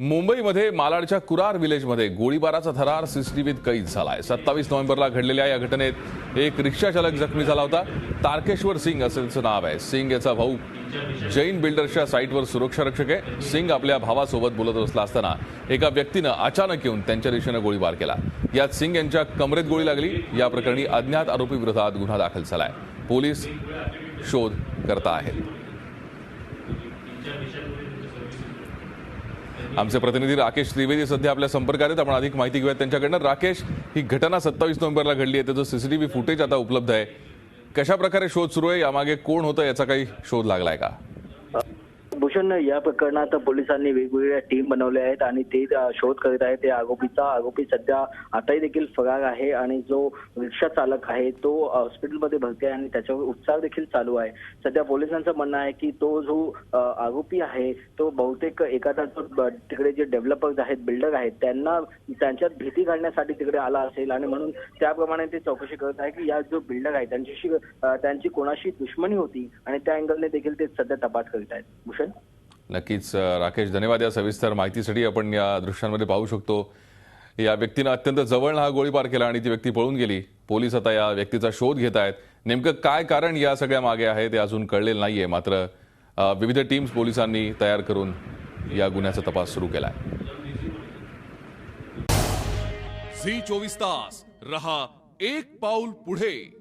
मुंबईमध्ये मालाडच्या कुरार विलेजमध्ये गोळीबाराचा थरार सीसीटीव्हीत कैद झालाय। 27 नोव्हेंबरला घडलेल्या या घटनेत एक रिक्षा चालक जखमी झाला होता। तारकेश्वर सिंग असे त्याचं नाव आहे। सिंग याचा भाऊ जैन बिल्डर्सच्या साईटवर सुरक्षा रक्षक आहे। सिंग आपल्या भावासोबत बोलत बसला असताना एका व्यक्तीनं अचानक येऊन त्यांच्या दिशेने गोळीबार केला। यात सिंग यांच्या कमरेत गोळी लागली। या प्रकरणी अज्ञात आरोपी विरोधात गुन्हा दाखल झालाय। पोलीस शोध करत आहेत। आमचे प्रतिनिधी राकेश त्रिवेदी सध्या आपल्या संपर्कात आहेत। आपण अधिक माहिती घेऊयात त्यांच्याकडनं। राकेश, ही घटना 27 नोव्हेंबरला घडली आहे, त्याचं सीसीटीव्ही फुटेज आता उपलब्ध आहे। कशा प्रकारे शोध सुरू आहे, यामागे कोण होतं याचा काही शोध लागलाय का? भूषण, या प्रकरणात पोलिसांनी वेगवेगळ्या टीम बनवल्या आहेत आणि ते शोध करीत आहेत। ते आरोपी सध्या आताही देखील फरार आहे आणि जो रिक्षा चालक आहे तो हॉस्पिटलमध्ये भरती आहे आणि त्याच्यावर उपचार देखील चालू आहे। सध्या पोलिसांचं म्हणणं आहे की तो जो आरोपी आहे तो बहुतेक एखादा तिकडे जे डेव्हलपर्स आहेत, बिल्डर आहेत, त्यांच्यात भीती घालण्यासाठी तिकडे आला असेल आणि म्हणून त्याप्रमाणे ते चौकशी करत आहे की या जो बिल्डर आहे त्यांची कोणाशी दुश्मनी होती आणि त्या अँगलने देखील ते सध्या तपास करीत आहेत। भूषण, नक्कीच राकेश, धन्यवाद या सविस्तर माहितीसाठी। आपण या दृश्यांमध्ये पाहू शकतो या व्यक्तीने अत्यंत जवळ हा गोळीबार केला आणि ती व्यक्ती पळून गेली। पोलीस आता या व्यक्तीचा शोध घेत आहेत। नेमकं काय कारण या सगळ्या मागे आहे ते अजून कळलेलं नाहीये, मात्र विविध टीम्स पोलिसांनी तयार करून या गुन्ह्याचा तपास सुरू केलाय। झी 24 तास रहा एक पाऊल पुढे।